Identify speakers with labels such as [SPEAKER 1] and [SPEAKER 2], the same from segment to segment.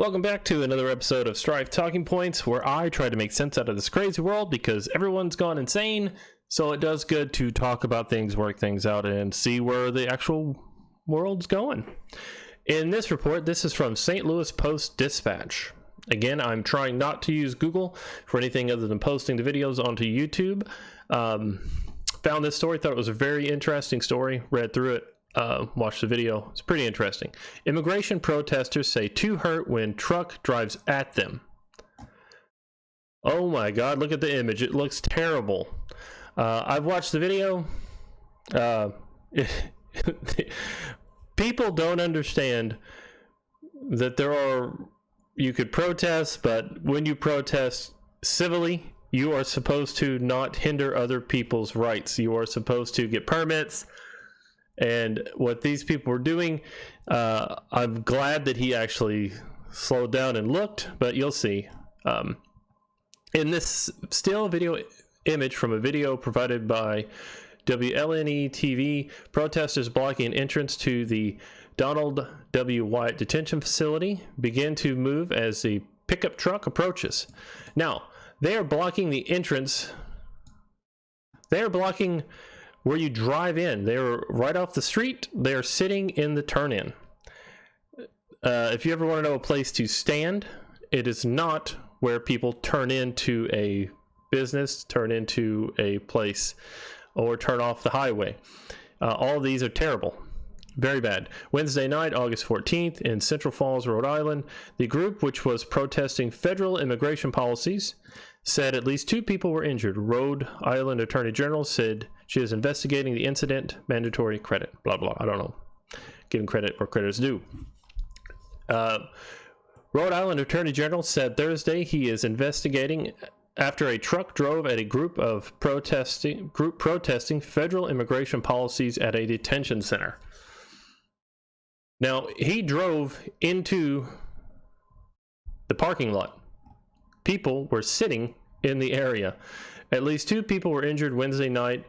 [SPEAKER 1] Welcome back to another episode of Strife Talking Points, where I try to make sense out of this crazy world because everyone's gone insane. So it does good to talk about things, work things out, and see where the actual world's going. In this report, this is from St. Louis Post-Dispatch. Again, I'm trying not to use Google for anything other than posting the videos onto YouTube. Found this story, thought it was a very interesting story, read through it. Watch the video. It's pretty interesting. Immigration protesters say 2 hurt when truck drives at them. Oh my god, look at the image. It looks terrible. I've watched the video. People don't understand that you could protest, but when you protest civilly, you are supposed to not hinder other people's rights. You are supposed to get permits. And what these people were doing, I'm glad that he actually slowed down and looked, but you'll see. In this still video image from a video provided by WLNE TV, protesters blocking an entrance to the Donald W. White Detention Facility begin to move as the pickup truck approaches. Now, they are blocking the entrance. They are blocking where you drive in. They're right off the street. They're sitting in the turn-in. If you ever want to know a place to stand, it is not where people turn into a business, turn into a place, or turn off the highway. All of these are terrible. Very bad. Wednesday night, August 14th, in Central Falls, Rhode Island, the group, which was protesting federal immigration policies, said at least 2 people were injured. Rhode Island Attorney General said she is investigating the incident. Mandatory credit. Blah, blah. I don't know. Giving credit where credit is due. Rhode Island Attorney General said Thursday he is investigating after a truck drove at a group protesting federal immigration policies at a detention center. Now, he drove into the parking lot. People were sitting in the area. At least 2 people were injured Wednesday night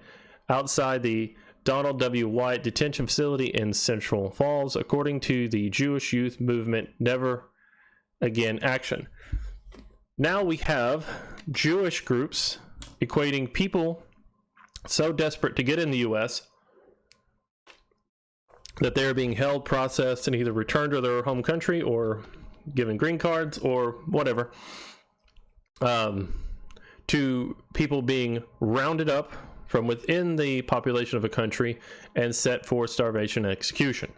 [SPEAKER 1] outside the Donald W. White Detention Facility in Central Falls, according to the Jewish Youth Movement Never Again Action. Now we have Jewish groups equating people so desperate to get in the U.S. that they're being held, processed, and either returned to their home country or given green cards or whatever, to people being rounded up from within the population of a country and set for starvation and execution.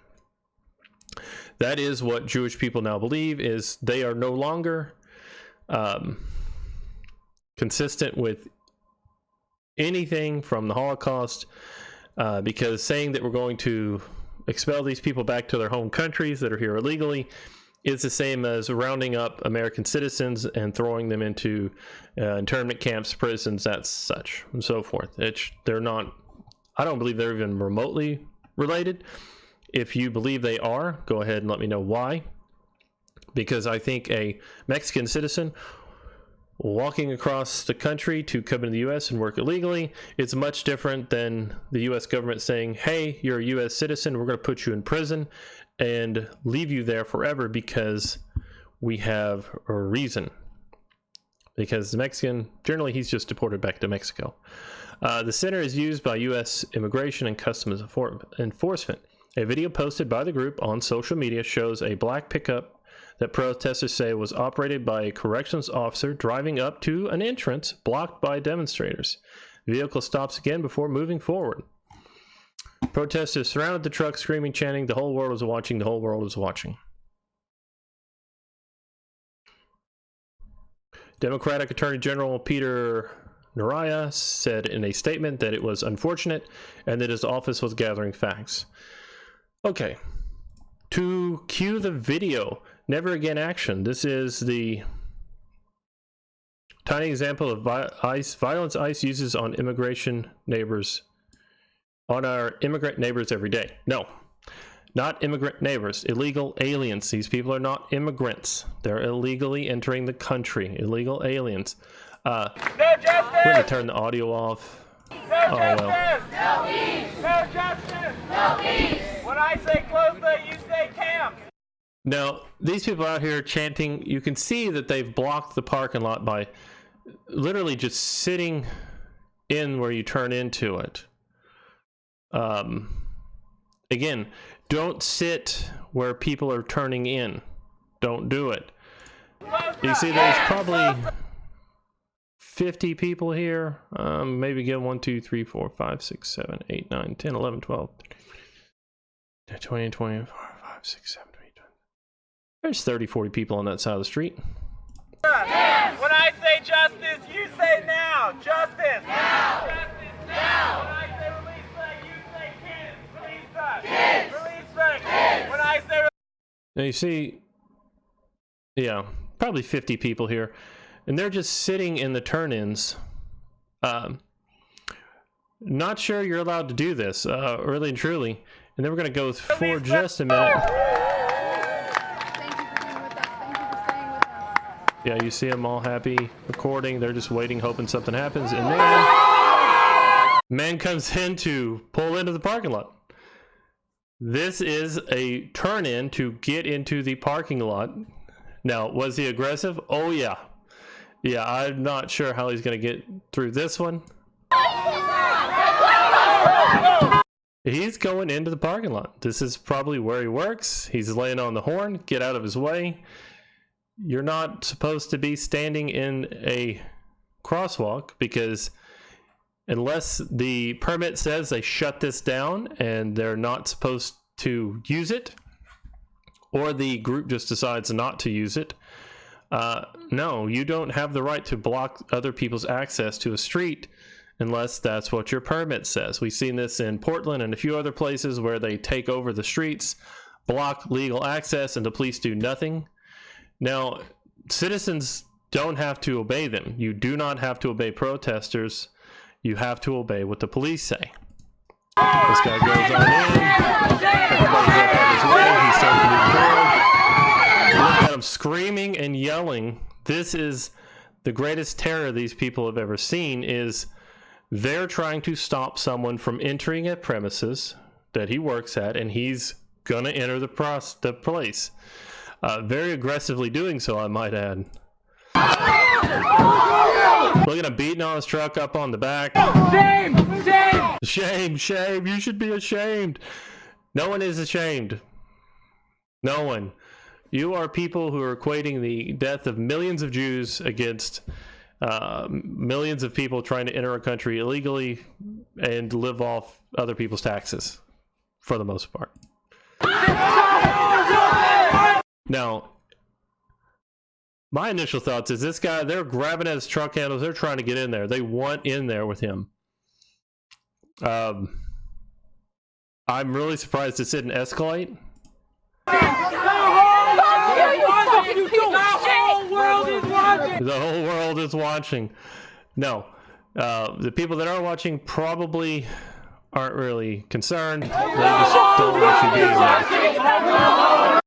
[SPEAKER 1] That is what Jewish people now believe, is they are no longer consistent with anything from the Holocaust, because saying that we're going to expel these people back to their home countries that are here illegally is the same as rounding up American citizens and throwing them into internment camps, prisons, that's such, and so forth. They're not, I don't believe they're even remotely related. If you believe they are, go ahead and let me know why. Because I think a Mexican citizen walking across the country to come into the U.S. and work illegally, it's much different than the U.S. government saying, hey, you're a U.S. citizen, we're going to put you in prison and leave you there forever because we have a reason. Because the Mexican, generally, he's just deported back to Mexico. The center is used by U.S. Immigration and Customs Enforcement. A video posted by the group on social media shows a black pickup that protesters say was operated by a corrections officer driving up to an entrance blocked by demonstrators. The vehicle stops again before moving forward. Protesters surrounded the truck, screaming, chanting, "The whole world is watching, the whole world is watching." Democratic Attorney General Peter Naraya said in a statement that it was unfortunate and that his office was gathering facts. Okay, to cue the video, Never Again Action. This is the tiny example of violence ICE uses on immigration neighbors, on our immigrant neighbors every day. No, not immigrant neighbors, illegal aliens. These people are not immigrants. They're illegally entering the country, illegal aliens.
[SPEAKER 2] No justice!
[SPEAKER 1] We're going to turn the audio off.
[SPEAKER 2] No justice!
[SPEAKER 3] No peace!
[SPEAKER 2] No justice!
[SPEAKER 3] No peace!
[SPEAKER 2] When I say close the, you say camp.
[SPEAKER 1] Now, these people out here chanting, you can see that they've blocked the parking lot by literally just sitting in where you turn into it. Again, don't sit where people are turning in. Don't do it. You see, there's probably 50 people here. Maybe get 1, 2, 3, 4, 5, 6, 7, 8, 9, 10, 11, 12, 20, 24, 5, 6, 7, 8, 9. There's 30, 40 people on that side of the street.
[SPEAKER 2] When I say justice, you say now. Justice. Now. Justice now. When I say release them, you say kids. Release them. Kids. Release them. Kids. When I say
[SPEAKER 1] Now you see, yeah, probably 50 people here, and they're just sitting in the turn-ins. Not sure you're allowed to do this, really and truly. And then we're going to go for just a minute.
[SPEAKER 3] Thank you for being with us. Thank you for staying with us.
[SPEAKER 1] Yeah, you see them all happy, recording. They're just waiting, hoping something happens. And then, man comes in to pull into the parking lot. This is a turn-in to get into the parking lot. Now, was he aggressive? Oh, yeah. Yeah, I'm not sure how he's going to get through this one. He's going into the parking lot. This is probably where he works. He's laying on the horn. Get out of his way. You're not supposed to be standing in a crosswalk because unless the permit says they shut this down and they're not supposed to use it, or the group just decides not to use it, no, you don't have the right to block other people's access to a street unless that's what your permit says. We've seen this in Portland and a few other places where they take over the streets, block legal access, and the police do nothing. Now, citizens don't have to obey them. You do not have to obey protesters. You have to obey what the police say. This guy goes on in. Everybody's up on his way. He starts to move forward. Look at him screaming and yelling. This is the greatest terror these people have ever seen. Is they're trying to stop someone from entering a premises that he works at, and he's gonna enter the place. Very aggressively doing so, I might add. Look at him beating on his truck up on the back.
[SPEAKER 2] Shame! Shame!
[SPEAKER 1] Shame, shame. You should be ashamed. No one is ashamed. No one. You are people who are equating the death of millions of Jews against millions of people trying to enter a country illegally and live off other people's taxes, for the most part. Now, my initial thoughts is this guy, they're grabbing at his truck handles, they're trying to get in there. They want in there with him. I'm really surprised it didn't escalate.
[SPEAKER 2] The whole world is watching!
[SPEAKER 1] The whole world is watching. No. The people that are watching probably aren't really concerned. They just don't want you being there.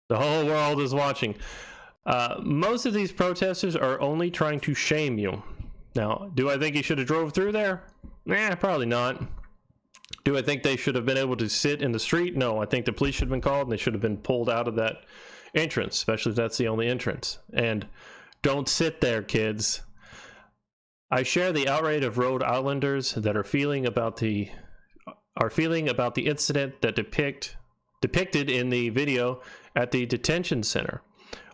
[SPEAKER 1] The whole world is watching. Most of these protesters are only trying to shame you. Now, do I think he should have drove through there? Nah, probably not. Do I think they should have been able to sit in the street? No, I think the police should have been called and they should have been pulled out of that entrance, especially if that's the only entrance. And don't sit there, kids. I share the outrage of Rhode Islanders that are feeling about the incident that depicted in the video at the detention center.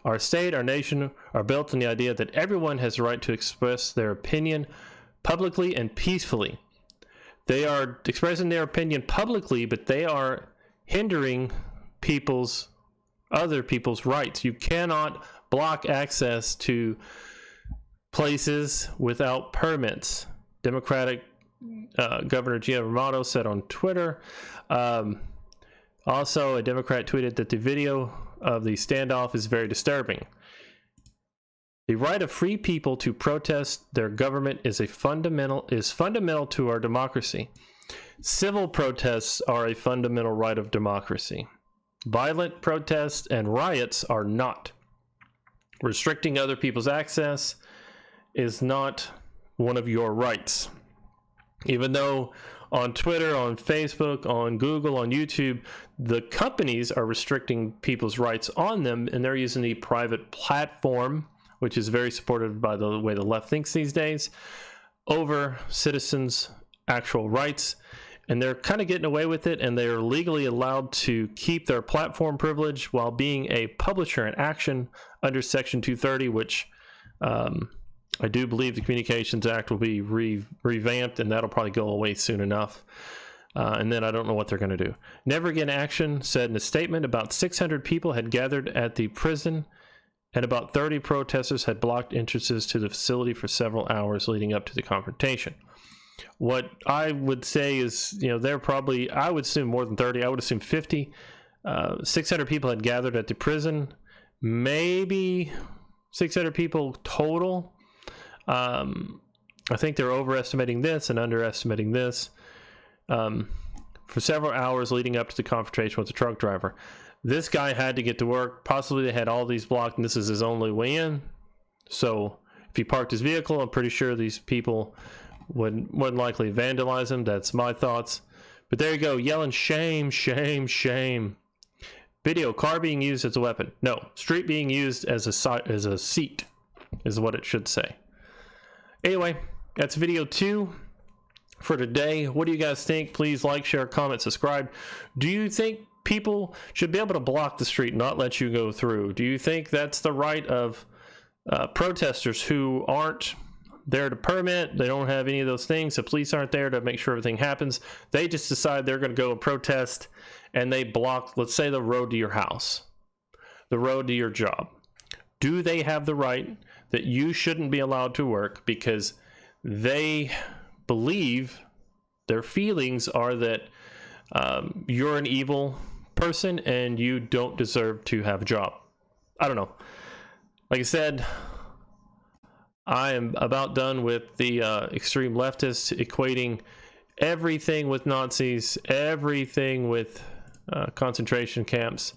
[SPEAKER 1] Our state, our nation are built on the idea that everyone has the right to express their opinion publicly and peacefully. They are expressing their opinion publicly, but they are hindering other people's rights. You cannot block access to places without permits. Democratic Governor Gina Raimondo said on Twitter. Also, a Democrat tweeted that the video of the standoff is very disturbing. The right of free people to protest their government is fundamental to our democracy. Civil protests are a fundamental right of democracy. Violent protests and riots are not. Restricting other people's access is not one of your rights. Even though on Twitter, on Facebook, on Google, on YouTube, the companies are restricting people's rights on them, and they're using the private platform, which is very supported by the way the left thinks these days, over citizens' actual rights. And they're kind of getting away with it, and they're legally allowed to keep their platform privilege while being a publisher in action under Section 230, which I do believe the Communications Act will be revamped, and that'll probably go away soon enough. And then I don't know what they're going to do. Never Again Action said in a statement about 600 people had gathered at the prison, and about 30 protesters had blocked entrances to the facility for several hours leading up to the confrontation. What I would say is, they're probably, I would assume more than 30. I would assume 50. 600 people had gathered at the prison. Maybe 600 people total. I think they're overestimating this and underestimating this. For several hours leading up to the confrontation with the truck driver. This guy had to get to work. Possibly they had all these blocked, and this is his only way in. So if he parked his vehicle, I'm pretty sure these people would likely vandalize him. That's my thoughts. But there you go, yelling shame, shame, shame. Video, car being used as a weapon. No, street being used as a seat is what it should say. Anyway, that's video 2 for today. What do you guys think? Please like, share, comment, subscribe. Do you think people should be able to block the street and not let you go through? Do you think that's the right of protesters who aren't there to permit? They don't have any of those things. The police aren't there to make sure everything happens. They just decide they're going to go and protest, and they block, let's say, the road to your house, the road to your job. Do they have the right that you shouldn't be allowed to work because they believe, their feelings are that you're an evil person and you don't deserve to have a job? I don't know. Like I said, I am about done with the extreme leftists equating everything with Nazis, everything with concentration camps.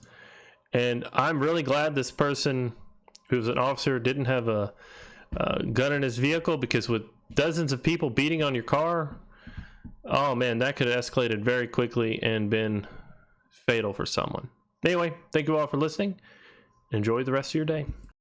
[SPEAKER 1] And I'm really glad this person who's an officer didn't have a gun in his vehicle, because with dozens of people beating on your car, oh man, that could have escalated very quickly and been fatal for someone. Anyway, thank you all for listening. Enjoy the rest of your day.